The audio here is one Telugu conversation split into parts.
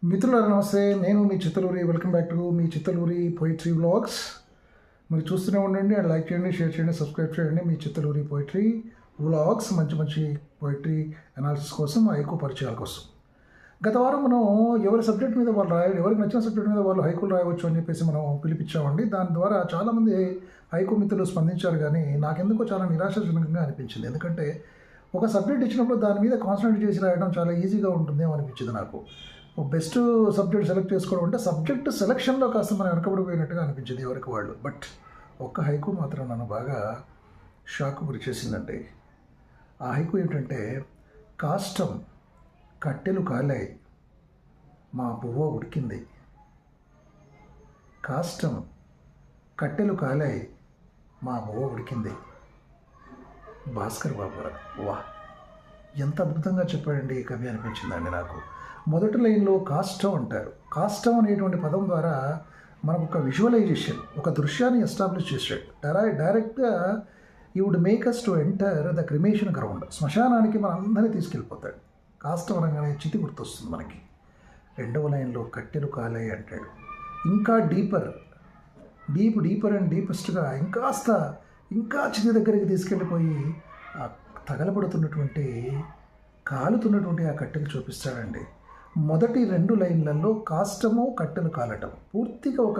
మిత్రులారా నమస్తే. నేను మీ చిత్తలూరి. వెల్కమ్ బ్యాక్ టు మీ చిత్తలూరి పోయిటరీ వ్లాగ్స్. మరి చూస్తూనే ఉండండి, అండ్ లైక్ చేయండి, షేర్ చేయండి, సబ్స్క్రైబ్ చేయండి. మీ చిత్తలూరి పోయిటరీ వ్లాగ్స్ మంచి మంచి పోయిటరీ అనాలిసిస్ కోసం, హైకు పరిచయాల కోసం. గత వారం మనం ఎవరి సబ్జెక్ట్ మీద వాళ్ళు ఎవరికి నచ్చిన సబ్జెక్ట్ మీద వాళ్ళు హైకులు రాయవచ్చు అని చెప్పేసి మనం పిలిపించామండి. దాని ద్వారా చాలామంది హైకు మిత్రులు స్పందించారు, కానీ నాకెందుకో చాలా నిరాశాజనకంగా అనిపించింది. ఎందుకంటే ఒక సబ్జెక్ట్ ఇచ్చినప్పుడు దాని మీద కాన్సన్ట్రేట్ చేసి రాయడం చాలా ఈజీగా ఉంటుందేమో అనిపించింది నాకు. బెస్ట్ సబ్జెక్ట్ సెలెక్ట్ చేసుకోవడం అంటే సబ్జెక్ట్ సెలెక్షన్లో కాస్త మనం వెనకబడిపోయినట్టుగా అనిపించింది ఎవరికి వాళ్ళు. బట్ ఒక్క హైకు మాత్రం నన్ను బాగా షాక్ గురి చేసిందండి. ఆ హైకు ఏంటంటే, కాష్టం కట్టెలు కాలాయి, మా బువ్వ ఉడికింది. కాష్టం కట్టెలు కాలాయి, మా బువ్వ ఉడికింది. భాస్కర్ బాబు గారు, వా, ఎంత అద్భుతంగా చెప్పాడండి ఈ కవి అనిపించిందండి నాకు. మొదటి లైన్లో కాష్టం అంటారు. కాష్టం అనేటువంటి పదం ద్వారా మనకు ఒక విజువలైజేషన్, ఒక దృశ్యాన్ని ఎస్టాబ్లిష్ చేశాడు. డైరెక్ట్గా ఈ would make us to enter the cremation ground. శ్మశానానికి మన అందరినీ తీసుకెళ్ళిపోతాడు. కాష్టం అనగానే చితి గుర్తొస్తుంది మనకి. రెండవ లైన్లో కట్టెలు కాలాయి అంటాడు. ఇంకా డీపర్ అండ్ డీపెస్ట్గా ఇంకా చితి దగ్గరికి తీసుకెళ్ళిపోయి ఆ తగలబడుతున్నటువంటి, కాలుతున్నటువంటి ఆ కట్టెలు చూపిస్తాడండి. మొదటి రెండు లైన్లలో కాష్టము కట్టెలు కాలటం పూర్తిగా ఒక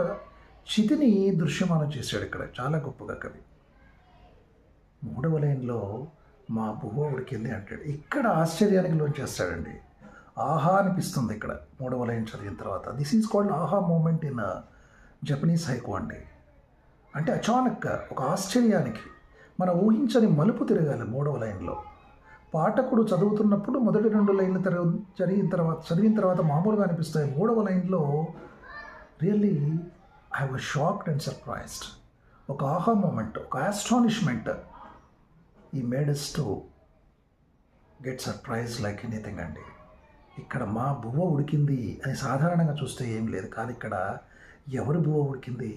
చితిని దృశ్యమానం చేశాడు ఇక్కడ చాలా గొప్పగా కవి. మూడవ లైన్లో మా బువ్వ ఉడికింది అంటాడు. ఇక్కడ ఆశ్చర్యానికి లోంచేస్తాడండి. ఆహా అనిపిస్తుంది ఇక్కడ మూడవ లైన్ చదివిన తర్వాత. దిస్ ఈజ్ కాల్డ్ ఆహా మూమెంట్ ఇన్ జపనీస్ హైకు అండి. అంటే అచానక్గా ఒక ఆశ్చర్యానికి మనం ఊహించని మలుపు తిరగాలి మూడవ లైన్లో. పాఠకుడు చదువుతున్నప్పుడు మొదటి రెండు లైన్లు చదివిన తర్వాత మామూలుగా అనిపిస్తాయి. మూడవ లైన్లో really I was shocked and surprised. ఒక ఆహా మూమెంట్, ఒక ఆస్టానిష్మెంట్. ఈ made us to get surprise like anything అండి. ఇక్కడ మా బువ్వ ఉడికింది అని సాధారణంగా చూస్తే ఏం లేదు, కానీ ఇక్కడ ఎవరి బువ్వ ఉడికింది,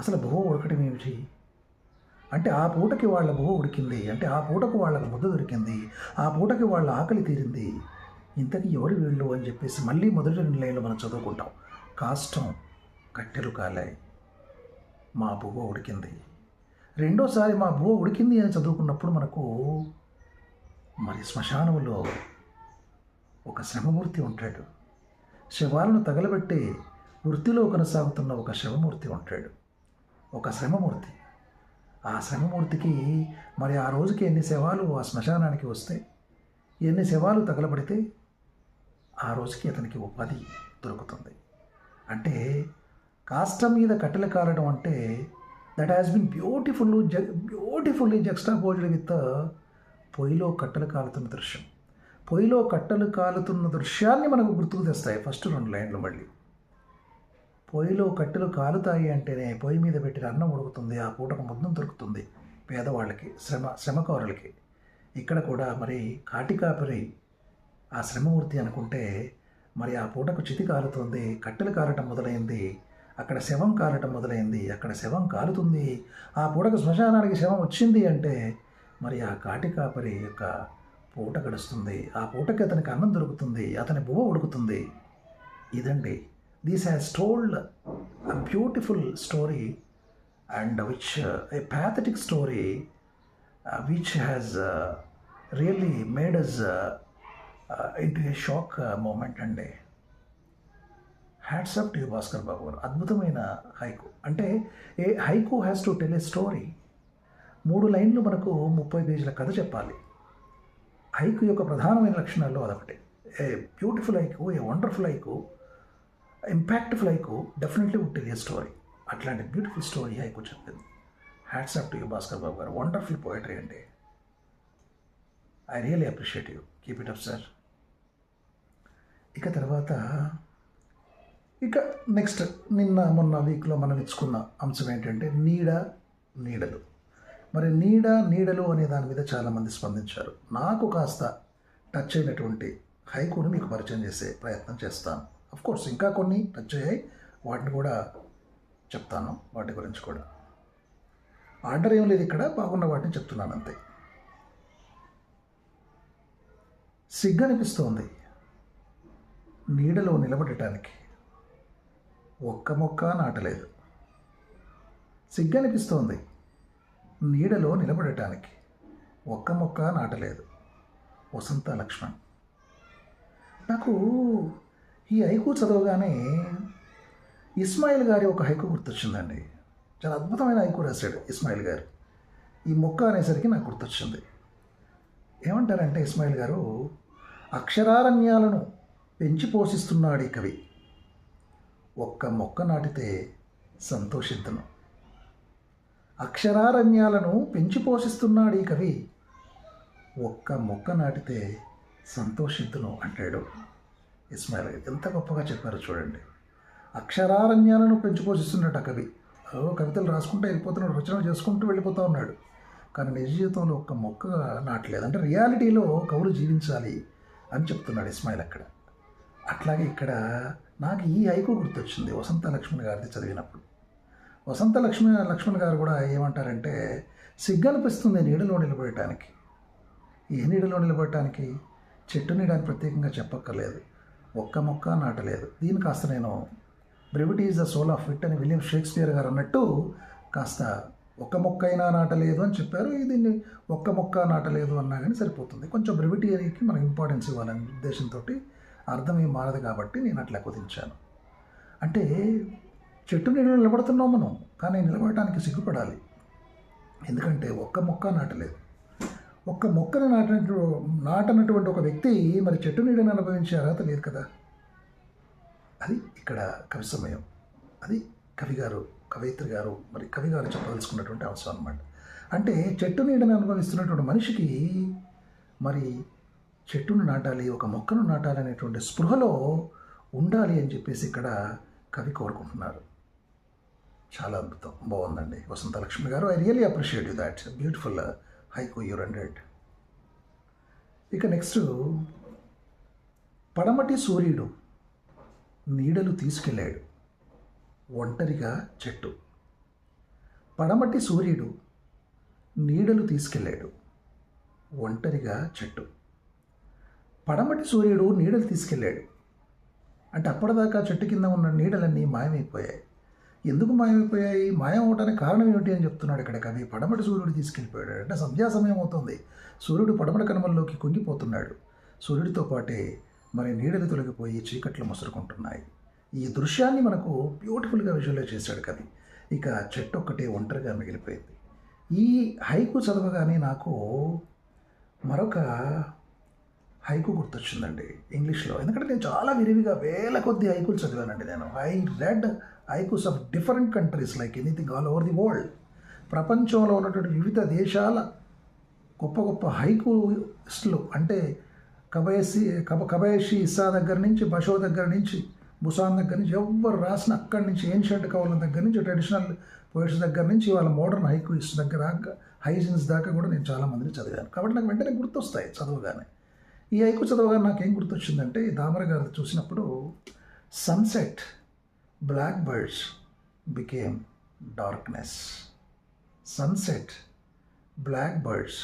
అసలు బువ్వ ఉడకటం ఏమిటి అంటే, ఆ పూటకి వాళ్ళ బువ్వ ఉడికింది అంటే ఆ పూటకు వాళ్ళకు ముద్ద దొరికింది, ఆ పూటకి వాళ్ళ ఆకలి తీరింది. ఇంతకీ ఎవరు వీళ్ళు అని చెప్పేసి మళ్ళీ మొదటి రెండు లైన్లు మనం చదువుకుంటాం. కాష్టం కట్టెలు కాలాయి, మా బువ్వ ఉడికింది. రెండోసారి మా బువ్వ ఉడికింది అని చదువుకున్నప్పుడు మనకు మరి శ్మశానంలో ఒక శ్రమమూర్తి ఉంటాడు. శవాలను తగలబెట్టి వృత్తిలో కొనసాగుతున్న ఒక శవమూర్తి ఉంటాడు, ఒక శ్రమమూర్తి. ఆ శ్రమమూర్తికి మరి ఆ రోజుకి ఎన్ని శవాలు ఆ శ్మశానానికి వస్తే, ఎన్ని శవాలు తగలబడితే ఆ రోజుకి అతనికి ఉపాధి దొరుకుతుంది. అంటే కాష్టం మీద కట్టెలు కాలడం అంటే that has been beautifully juxtaposed with పొయ్యిలో కట్టెలు కాలుతున్న దృశ్యం. పొయ్యిలో కట్టెలు కాలుతున్న దృశ్యాన్ని మనకు గుర్తుకు తెస్తాయి ఫస్ట్ రెండు లైన్లు. మళ్ళీ పొయ్యిలో కట్టెలు కాలుతాయి అంటేనే పొయ్యి మీద పెట్టిన అన్నం ఉడుకుతుంది, ఆ పూటకు ముద్దం దొరుకుతుంది పేదవాళ్ళకి, శ్రమకారులకి. ఇక్కడ కూడా మరి కాటికాపరి ఆ శ్రమమూర్తి అనుకుంటే మరి ఆ పూటకు చితి కాలుతుంది, కట్టెలు కాలటం మొదలైంది, అక్కడ శవం కాలటం మొదలైంది, అక్కడ శవం కాలుతుంది, ఆ పూటకు శ్మశానానికి శవం వచ్చింది అంటే మరి ఆ కాటికాపరి యొక్క పూట గడుస్తుంది, ఆ పూటకి అతనికి అన్నం దొరుకుతుంది, అతని బువ్వ ఉడుకుతుంది. ఇదండి. This has told a beautiful story, and a pathetic story, which has really made us into a shock moment. And hats up to you, Bhaskar Babu. అద్భుతమైన హైకు. అంటే a haiku has to tell a story. 3 లైన్లు మనకు 30 పేజీల కథ చెప్పాలి. హైకు యొక్క ప్రధానమైన లక్షణాల్లో అదొకటి. A beautiful haiku, a wonderful haiku, impactful haiku definitely would tell a story. అట్లాంటి బ్యూటిఫుల్ స్టోరీ హైకు చెప్పింది. Hats up to you, Bhaskar Babu garu. Wonderful poetry అండి. I really appreciate you. Keep it up sir. ఇక నెక్స్ట్ మొన్న వీక్లో మనం ఇచ్చుకున్న అంశం ఏంటంటే నీడలు. మరి నీడలు అనే దాని మీద చాలామంది స్పందించారు. నాకు కాస్త టచ్ అయినటువంటి హైకును మీకు పరిచయం చేసే ప్రయత్నం చేస్తాను. కోర్స్ ఇంకా కొన్ని టచ్ అయ్యాయి, వాటిని కూడా చెప్తాను. వాటి గురించి కూడా ఆర్డర్ ఏం లేదు ఇక్కడ, బాగున్న వాటిని చెప్తున్నాను అంతే. సిగ్గనిపిస్తోంది, నీడలో నిలబడటానికి ఒక్క మొక్క నాటలేదు. సిగ్గనిపిస్తోంది నీడలో నిలబడటానికి ఒక్క మొక్క నాటలేదు. వసంత లక్ష్మణ్. నాకు ఈ హైకు చదవగానే ఇస్మాయిల్ గారి ఒక హైకు గుర్తొచ్చిందండి. చాలా అద్భుతమైన హైకు రాశాడు ఇస్మాయిల్ గారు. ఈ మొక్క అనేసరికి నాకు గుర్తొచ్చింది. ఏమంటారంటే ఇస్మాయిల్ గారు, అక్షరారణ్యాలను పెంచి పోషిస్తున్నాడు ఈ కవి, ఒక్క మొక్క నాటితే సంతోషిద్దును. అక్షరారణ్యాలను పెంచి పోషిస్తున్నాడు ఈ కవి, ఒక్క మొక్క నాటితే సంతోషిద్దును అంటాడు ఇస్మాయిల్ గారు. ఎంత గొప్పగా చెప్పారో చూడండి. అక్షరారణ్యాలను పెంచి పోషిస్తున్నట్టు ఆ కవి. కవితలు రాసుకుంటూ వెళ్ళిపోతున్నాడు, రచనలు చేసుకుంటూ వెళ్ళిపోతూ ఉన్నాడు. కానీ నిజ జీవితంలో ఒక్క మొక్క నాటలేదు. అంటే రియాలిటీలో కవులు జీవించాలి అని చెప్తున్నాడు ఇస్మాయిల్ అక్కడ. అట్లాగే ఇక్కడ నాకు ఈ హైకు గుర్తొచ్చింది వసంత లక్ష్మణ్ గారిది చదివినప్పుడు. వసంత లక్ష్మణ్ గారు కూడా ఏమంటారంటే, సిగ్గనిపిస్తుంది నీడలో నిలబడటానికి. ఏ నీడలో నిలబడటానికి? చెట్టు నీడని ప్రత్యేకంగా చెప్పక్కర్లేదు, ఒక్క మొక్క నాటలేదు. దీన్ని కాస్త నేను brevity is the soul of wit అని విలియం షేక్స్పియర్ గారు అన్నట్టు కాస్త ఒక్క మొక్క అయినా నాటలేదు అని చెప్పారు. దీన్ని ఒక్క మొక్క నాటలేదు అన్నా కానీ సరిపోతుంది. కొంచెం బ్రెవిటీకి మనం ఇంపార్టెన్స్ ఇవ్వాలనే ఉద్దేశంతో అర్థం ఏం మారదు కాబట్టి నేను అట్లా కుదించాను. అంటే చెట్టు నీడలో నిలబడుతున్నాం మనం, కానీ నిలబడటానికి సిగ్గుపడాలి. ఎందుకంటే ఒక్క మొక్క నాటలేదు. ఒక్క మొక్కను నాటనటువంటి ఒక వ్యక్తి మరి చెట్టు నీడని అనుభవించే అర్హత లేదు కదా. అది ఇక్కడ కవి సమయం. అది కవయిత్రి గారు మరి కవి గారు చెప్పదలుచుకున్నటువంటి అంశం అన్నమాట. అంటే చెట్టు నీడని అనుభవిస్తున్నటువంటి మనిషికి మరి చెట్టును నాటాలి, ఒక మొక్కను నాటాలి అనేటువంటి స్పృహలో ఉండాలి అని చెప్పేసి ఇక్కడ కవి కోరుకుంటున్నారు. చాలా అద్భుతం, బాగుందండి వసంత లక్ష్మి గారు. I really appreciate you that beautiful haiku you రెండెడ్. ఇక నెక్స్ట్, పడమటి సూర్యుడు నీడలు తీసుకెళ్ళాడు ఒంటరిగా చెట్టు. పడమటి సూర్యుడు నీడలు తీసుకెళ్ళాడు ఒంటరిగా చెట్టు. పడమటి సూర్యుడు నీడలు తీసుకెళ్ళాడు అంటే అప్పటిదాకా చెట్టు కింద ఉన్న నీడలన్నీ మాయమైపోయాయి. ఎందుకు మాయమైపోయాయి? మాయం అవడానికి కారణం ఏమిటి అని చెప్తున్నాడు ఇక్కడ కవి. పడమటి సూర్యుడు తీసుకెళ్ళిపోయాడు అంటే సంధ్యా సమయం అవుతుంది. సూర్యుడు పడమటి కనుమల్లోకి కుంగిపోతున్నాడు. సూర్యుడితో పాటే మరి నీడలు తొలగిపోయి చీకట్లు ముసురుకుంటున్నాయి. ఈ దృశ్యాన్ని మనకు బ్యూటిఫుల్గా విజువలైజ్ చేశాడు కవి. ఇక చెట్టు ఒక్కటే ఒంటరిగా మిగిలిపోయింది. ఈ హైకు చదవగానే నాకు మరొక హైకు గుర్తొచ్చిందండి ఇంగ్లీష్లో. ఎందుకంటే నేను చాలా విరివిగా వేల కొద్ది హైకులు చదివానండి నేను. I read haikus of different countries like anything all over the world. ప్రపంచంలో ఉన్నటువంటి వివిధ దేశాల గొప్ప గొప్ప హైకుస్లు అంటే కబయషి ఇస్సా దగ్గర నుంచి, బషో దగ్గర నుంచి, బుసాన్ దగ్గర నుంచి, ఎవ్వరు రాసిన అక్కడి నుంచి ఏన్షియంట్ కవుల దగ్గర నుంచి, ట్రెడిషనల్ పోయిట్స్ దగ్గర నుంచి వాళ్ళ మోడర్న్ హైకుస్ దగ్గర హైజిన్స్ దాకా కూడా నేను చాలామందిని చదివాను. కాబట్టి నాకు వెంటనే గుర్తొస్తాయి చదవగానే. ఈ హైకు చదవగానే నాకేం గుర్తొచ్చిందంటే, దామర గారు చూసినప్పుడు sunset black birds became darkness. Sunset black birds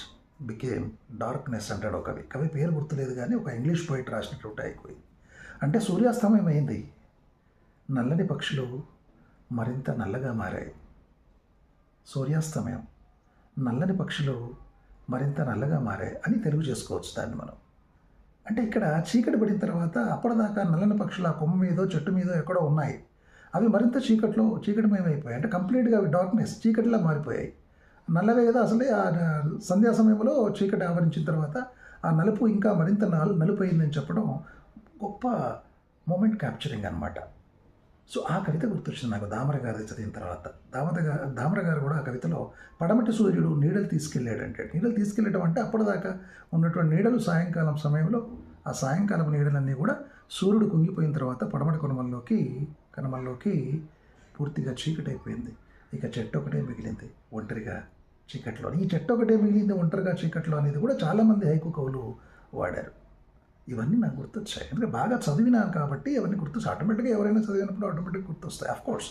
became darkness అంటాడు ఒక కవి. కవి పేరు గుర్తులేదు కానీ ఒక ఇంగ్లీష్ పోయిట్ రాసినటువంటి హైకు. అంటే సూర్యాస్తమయం అయింది, నల్లని పక్షులు మరింత నల్లగా మారాయి. సూర్యాస్తమయం, నల్లని పక్షులు మరింత నల్లగా మారాయి అని తెలుగు చేసుకోవచ్చు దాన్ని మనం. అంటే ఇక్కడ చీకటి పడిన తర్వాత అప్పటిదాకా నల్లని పక్షులు ఆ కొమ్మ మీదో చెట్టు మీదో ఎక్కడో ఉన్నాయి, అవి మరింత చీకటిమయమైపోయాయి. అంటే కంప్లీట్గా అవి డార్క్నెస్, చీకటిలా మారిపోయాయి. నల్లవే కదా అసలే. ఆ సంధ్యా సమయంలో చీకటి ఆవరించిన తర్వాత ఆ నలుపు ఇంకా మరింత నలుపు అయిందని చెప్పడం గొప్ప మూమెంట్ క్యాప్చరింగ్ అనమాట. సో ఆ కవిత గుర్తొచ్చింది నాకు దామర గారి చదివిన తర్వాత. దామర గారు కూడా ఆ కవితలో పడమటి సూర్యుడు నీడలు తీసుకెళ్ళాడు అంటే, నీడలు తీసుకెళ్ళడం అంటే అప్పటిదాకా ఉన్నటువంటి నీడలు సాయంకాలం సమయంలో ఆ సాయంకాలం నీడలన్నీ కూడా సూర్యుడు కుంగిపోయిన తర్వాత పడమటి కనుమల్లోకి పూర్తిగా చీకటి అయిపోయింది. ఇక చెట్టు ఒకటే మిగిలింది ఒంటరిగా చీకట్లో. ఈ చెట్టు ఒకటే మిగిలింది ఒంటరిగా చీకట్లో అనేది కూడా చాలామంది హైకు కవులు వాడారు. ఇవన్నీ నాకు గుర్తొచ్చాయి. ఎందుకంటే బాగా చదివినాను కాబట్టి ఇవన్నీ గుర్తొచ్చాయి. ఆటోమేటిక్గా ఎవరైనా చదివినప్పుడు ఆటోమేటిక్గా గుర్తొస్తాయి. Of course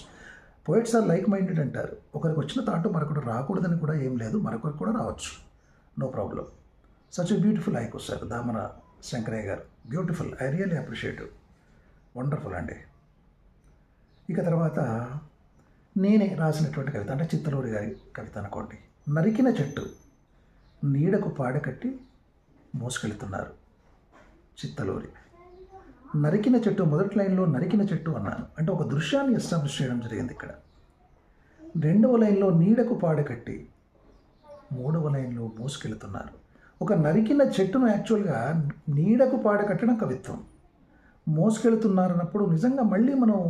poets are like minded అంటారు. ఒకరికి వచ్చిన థాట్ మరొకటి రాకూడదని కూడా ఏం లేదు, మరొకరికి కూడా రావచ్చు, no problem. Such a beautiful haiku sir Damara Shankaraiah garu. Beautiful, I really appreciate. Wonderful అండి. ఇక తర్వాత నేనే రాసినటువంటి కవిత, అంటే చిత్తలూరి గారి కవిత అనుకోండి. నరికిన చెట్టు నీడకు పాడకట్టి మోసుకెళ్తున్నారు, చిత్తలూరి. నరికిన చెట్టు, మొదటి లైన్లో నరికిన చెట్టు అన్నాను, అంటే ఒక దృశ్యాన్ని ఎస్టాబ్లిష్ చేయడం జరిగింది ఇక్కడ. రెండవ లైన్లో నీడకు పాడకట్టి, మూడవ లైన్లో మోసుకెళ్తున్నారు. ఒక నరికిన చెట్టును యాక్చువల్గా నీడకు పాడకట్టడం కవిత్వం, మోసుకెళ్తున్నారు అన్నప్పుడు నిజంగా మళ్ళీ మనం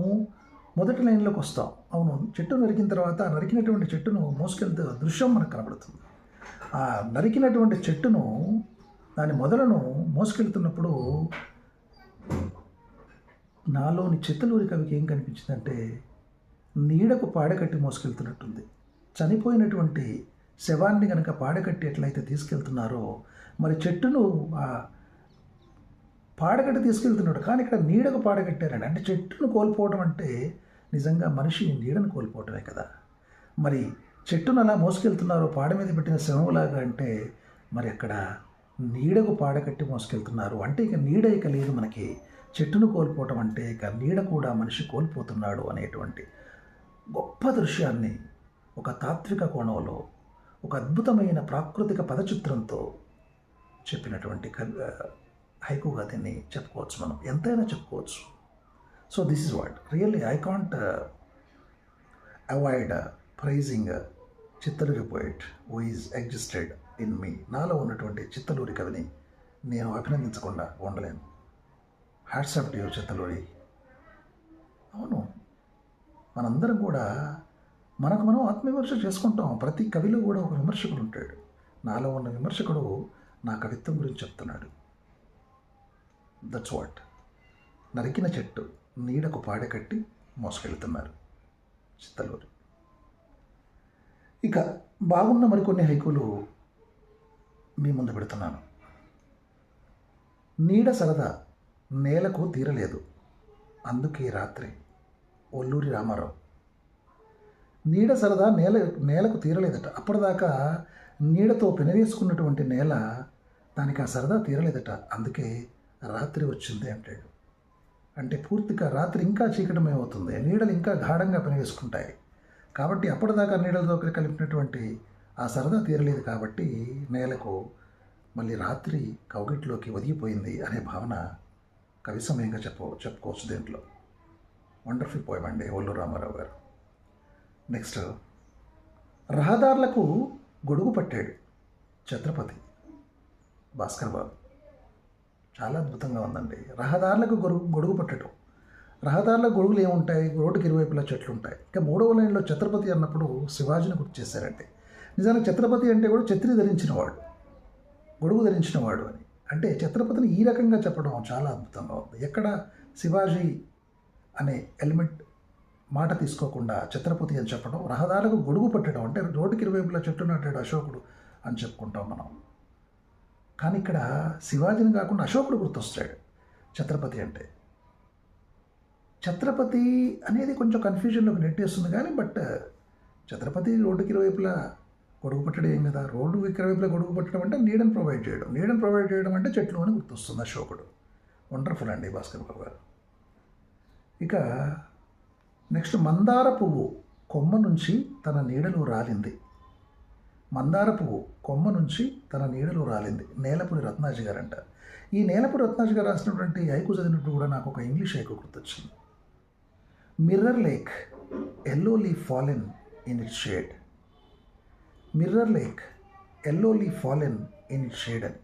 మొదటి లైన్లోకి వస్తాం. అవును, చెట్టు నరికిన తర్వాత నరికినటువంటి చెట్టును మోసుకెళ్తే దృశ్యం మనకు కనబడుతుంది. ఆ నరికినటువంటి చెట్టును, దాని మొదలను మోసుకెళ్తున్నప్పుడు నాలోని చిత్తలూరి కవికి ఏం కనిపించిందంటే నీడకు పాడకట్టి మోసుకెళ్తున్నట్టుంది. చనిపోయినటువంటి శవాన్ని కనుక పాడకట్టి ఎట్లయితే తీసుకెళ్తున్నారో, మరి చెట్టును పాడకట్టి తీసుకెళ్తున్నాడు, కానీ ఇక్కడ నీడకు పాడకట్టారండి. అంటే చెట్టును కోల్పోవడం అంటే నిజంగా మనిషి నీడను కోల్పోవటమే కదా. మరి చెట్టును అలా మోసుకెళ్తున్నారు పాడ మీద పెట్టిన శవంలాగా, అంటే మరి అక్కడ నీడకు పాడకట్టి మోసుకెళ్తున్నారు అంటే ఇక నీడ ఇక లేదు మనకి. చెట్టును కోల్పోవటం అంటే ఇక నీడ కూడా మనిషి కోల్పోతున్నాడు అనేటువంటి గొప్ప దృశ్యాన్ని ఒక తాత్విక కోణంలో, ఒక అద్భుతమైన ప్రాకృతిక పదచిత్రంతో చెప్పినటువంటి హైకుగా దీన్ని చెప్పుకోవచ్చు, మనం ఎంతైనా చెప్పుకోవచ్చు. So this is what really I can't avoid praising Chittaluri poet who is existed in me. నాలో ఉన్నటువంటి చిత్తలూరి కవిని నేను అభినందించకుండా ఉండలేను. Hats off to you Chittaluri. అవును, మనందరం కూడా మనకు మనం ఆత్మవిమర్శ చేసుకుంటాం. ప్రతి కవిలో కూడా ఒక విమర్శకుడు ఉంటాడు. నాలో ఉన్న విమర్శకుడు నా కవిత్వం గురించి చెప్తున్నాడు. That's what. నరికిన చెట్టు నీడకు పాడకట్టి మోసుకెళ్తున్నారు, చిత్తలూరి. ఇక బాగున్న మరికొన్ని హైకులు మీ ముందు పెడుతున్నాను. నీడ సరదా నేలకు తీరలేదు, అందుకే రాత్రి, ఒల్లూరి రామారావు. నీడ సరదా నేలకు తీరలేదట. అప్పటిదాకా నీడతో పెనవేసుకున్నటువంటి నేల, దానికి ఆ సరదా తీరలేదట, అందుకే రాత్రి వచ్చింది అంటాడు. అంటే పూర్తిగా రాత్రి ఇంకా చీకటమే అవుతుంది, నీడలు ఇంకా గాఢంగా పెనవేసుకుంటాయి. కాబట్టి అప్పటిదాకా నీడలతో కలిపినటువంటి ఆ సరదా తీరలేదు, కాబట్టి నేలకు మళ్ళీ రాత్రి కౌగిట్లోకి ఒదిగిపోయింది అనే భావన కవి సమయంగా చెప్పుకోవచ్చు దీంట్లో. వండర్ఫుల్ పోయం అండి ఒల్లూరు రామారావు గారు. నెక్స్ట్, రహదారులకు గొడుగు పట్టాడు ఛత్రపతి భాస్కర్ బాబు. చాలా అద్భుతంగా ఉందండి. రహదారులకు గొడుగు పట్టడం. రహదారుల గొడుగులు ఏముంటాయి? రోడ్డుకి ఇరువైపులా చెట్లు ఉంటాయి. ఇంకా మూడవ లైన్లో ఛత్రపతి అన్నప్పుడు శివాజీని గుర్తు చేశారంటే, నిజానికి ఛత్రపతి అంటే కూడా ఛత్రి ధరించినవాడు, గొడుగు ధరించినవాడు అని. అంటే ఛత్రపతిని ఈ రకంగా చెప్పడం చాలా అద్భుతంగా ఉంది. ఎక్కడ శివాజీ అనే ఎలిమెంట్ మాట తీసుకోకుండా ఛత్రపతి అని చెప్పడం, రహదారులకు గొడుగు పట్టడం అంటే రోడ్డుకి ఇరువైపులా చెట్టు నాటాడు అశోకుడు అని చెప్పుకుంటాం మనం. కానీ ఇక్కడ శివాజీని కాకుండా అశోకుడు గుర్తొస్తాడు ఛత్రపతి అంటే. ఛత్రపతి అనేది కొంచెం కన్ఫ్యూజన్లోకి నెట్టేస్తుంది కానీ, బట్ ఛత్రపతి రోడ్డుకి ఇరువైపులా గొడుగు పట్టడం ఏం కదా. రోడ్డు ఇరువైపులా గొడుగు పట్టడం అంటే నీడని ప్రొవైడ్ చేయడం, నీడని ప్రొవైడ్ చేయడం అంటే చెట్లు అని గుర్తొస్తుంది అశోకుడు. వండర్ఫుల్ అండి భాస్కర్ బాబు గారు. ఇక నెక్స్ట్, మందార పువ్వు కొమ్మ నుంచి తన నీడలో రాలింది. మందార పువ్వు కొమ్మ నుంచి తన నీడలో రాలింది, నేలపూరి రత్నాజీ గారు అంటారు. ఈ నేలపూరి రత్నాజీ గారు రాసినటువంటి హైకు చదివినప్పుడు కూడా నాకు ఒక ఇంగ్లీష్ హైకు గుర్తొచ్చింది. Mirror lake yellow leaf fallen in it shade. Mirror lake yellow leaf fallen in it shade అని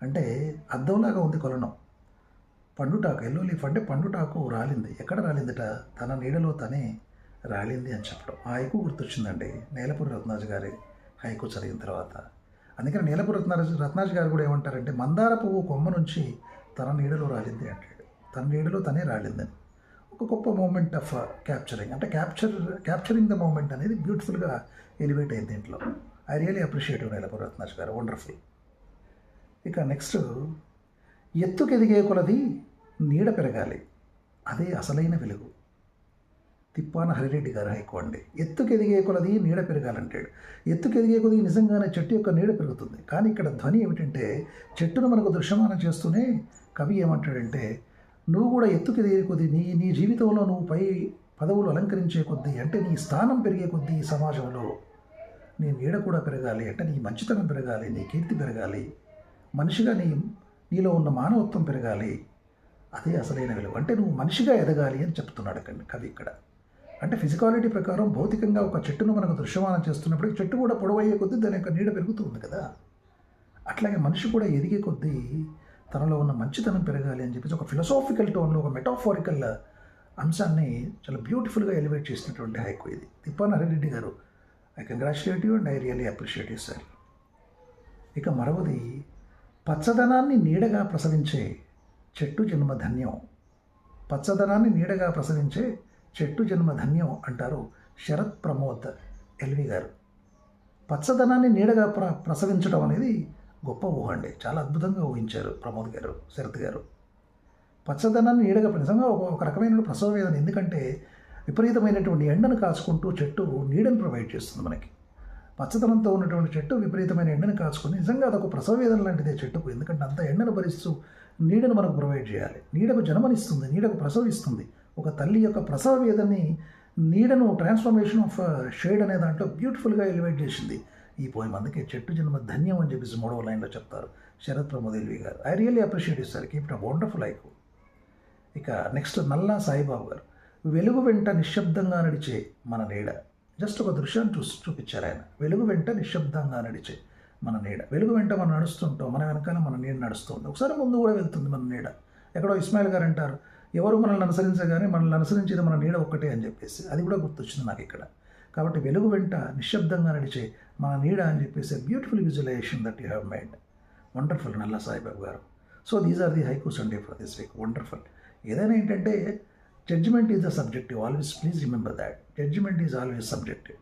అంటే అద్దంలాగా ఉంది కొలను. పండుటాకు, ఎల్లో లీఫ్ అంటే పండుటాకు రాలింది. ఎక్కడ రాలిందట? తన నీడలో తనే రాలింది అని చెప్పడం. ఆ హైకు గుర్తొచ్చిందండి నేలపూరి రత్నాజీ గారి హైకు చదివిన తర్వాత. అందుకని నేలపూరి రత్నాజీ గారు కూడా ఏమంటారంటే, మందార పువ్వు కొమ్మ నుంచి తన నీడలో రాలింది అంటాడు. తన నీడలో తనే రాలిందని. ఒక గొప్ప మూమెంట్ ఆఫ్ క్యాప్చరింగ్, అంటే క్యాప్చరింగ్ ద మూమెంట్ అనేది బ్యూటిఫుల్గా ఎలివేట్ అయింది దీంట్లో. ఐ రియలీ అప్రిషియేట్ నేలపూరి రత్నాజీ గారు, వండర్ఫుల్. ఇక నెక్స్ట్, ఎత్తుకెదిగే కొలది నీడ పెరగాలి, అదే అసలైన వెలుగు. తిప్పాన హరిరెడ్డి గారు హైకు అండి. ఎత్తుకెదిగే కొలది నీడ పెరగాలంటాడు. ఎత్తుకెదిగే కొలది నిజంగానే చెట్టు యొక్క నీడ పెరుగుతుంది. కానీ ఇక్కడ ధ్వని ఏమిటంటే, చెట్టును మనకు దృశ్యమానం చేస్తూనే కవి ఏమంటాడంటే, నువ్వు కూడా ఎత్తుకు ఎదిగే కొద్దీ నీ జీవితంలో నువ్వు పై పదవులు అలంకరించే కొద్దీ, అంటే నీ స్థానం పెరిగే కొద్దీ ఈ సమాజంలో నీ నీడ కూడా పెరగాలి, అంటే నీ మంచితనం పెరగాలి, నీ కీర్తి పెరగాలి, మనిషిగా నీలో ఉన్న మానవత్వం పెరగాలి. అదే అసలైన విలువ. అంటే నువ్వు మనిషిగా ఎదగాలి అని చెప్తున్నాడు కవి ఇక్కడ. అంటే ఫిజికాలిటీ ప్రకారం భౌతికంగా ఒక చెట్టును మనకు దృశ్యమానం చేస్తున్నప్పుడు చెట్టు కూడా పొడవయ్యే కొద్దీ దాని యొక్క నీడ పెరుగుతుంది కదా. అట్లాగే మనిషి కూడా ఎదిగే కొద్దీ తనలో ఉన్న మంచితనం పెరగాలి అని చెప్పేసి ఒక ఫిలసాఫికల్ టోన్లో, ఒక మెటాఫారికల్ అంశాన్ని చాలా బ్యూటిఫుల్గా ఎలివేట్ చేసినటువంటి హైకు ఇది. తిప్పాన హరిరెడ్డి గారు, I congratulate you and I really appreciate you sir. ఇక మరవది, పచ్చదనాన్ని నీడగా ప్రసవించే చెట్టు జన్మ ధన్యం. పచ్చదనాన్ని నీడగా ప్రసవించే చెట్టు జన్మ ధన్యం అంటారు శరత్ ప్రమోద్ ఎల్వి గారు. పచ్చదనాన్ని నీడగా ప్రసవించడం అనేది గొప్ప ఊహ అండి. చాలా అద్భుతంగా ఊహించారు ప్రమోద్ గారు, శరత్ గారు. పచ్చదనాన్ని నీడగా నిజంగా ఒక రకమైన ప్రసవ వేదన. ఎందుకంటే విపరీతమైనటువంటి ఎండను కాచుకుంటూ చెట్టు నీడను ప్రొవైడ్ చేస్తుంది మనకి. పచ్చదనంతో ఉన్నటువంటి చెట్టు విపరీతమైన ఎండను కాచుకొని నిజంగా అదొక ప్రసవ వేదన లాంటిదే చెట్టుకు. ఎందుకంటే అంత ఎండను భరిస్తూ నీడను మనకు ప్రొవైడ్ చేయాలి. నీడకు జన్మనిస్తుంది, నీడకు ప్రసవిస్తుంది. ఒక తల్లి యొక్క ప్రసవ వేదని నీడను ట్రాన్స్ఫర్మేషన్ ఆఫ్ షేడ్ అనే దాంట్లో బ్యూటిఫుల్గా ఎలివేట్ చేసింది ఈ పోయం. అందుకే చెట్టు జన్మ ధన్యం అని చెప్పేసి 3వ లైన్లో చెప్తారు శరత్ ప్రమోద్ ఎల్వి గారు. I really appreciate you sir, keep it a wonderful iQOO. ఇక నెక్స్ట్ నల్లా సాయిబాబు గారు, వెలుగు వెంట నిశ్శబ్దంగా నడిచే మన నీడ. జస్ట్ ఒక దృశ్యాన్ని చూపించారు ఆయన. వెలుగు వెంట నిశ్శబ్దంగా నడిచే మన నీడ. వెలుగు వెంట మనం నడుస్తుంటాం, మన వెనకాల మన నీడ నడుస్తుంది. ఒకసారి ముందు కూడా వెళ్తుంది మన నీడ. ఎక్కడో ఇస్మాయిల్ గారు అంటారు, ఎవరు మనల్ని అనుసరించగానే మనల్ని అనుసరించేది మన నీడ ఒక్కటే అని చెప్పేసి. అది కూడా గుర్తొచ్చింది నాకు ఇక్కడ. కాబట్టి వెలుగు వెంట నిశ్శబ్దంగా నడిచే మన నీడ అని చెప్పేసి beautiful visualization that you have made. Wonderful Nalla Saibabu garu. So these are the haikus అండి ఫర్ దిస్ వీక్. వండర్ఫుల్. ఏదైనా ఏంటంటే judgement is the subjective. Always please remember that. Judgement is always subjective.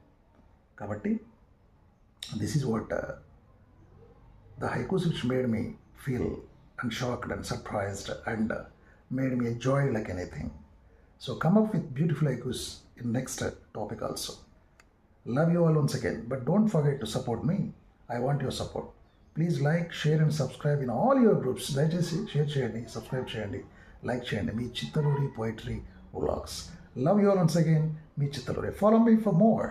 కాబట్టి this is what the haikus which made me feel unshocked and surprised and made me enjoy like anything. So come up with beautiful haikus in next topic also. Love you all once again, but don't forget to support me. I want your support. Please like, share and subscribe in all your groups. దయచేసి షేర్ చేయండి, సబ్స్క్రైబ్ చేయండి, లైక్ చేయండి. మీ Chittaluri poetry vlogs. Love you all once again. మీ Chittaluri. Follow me for more.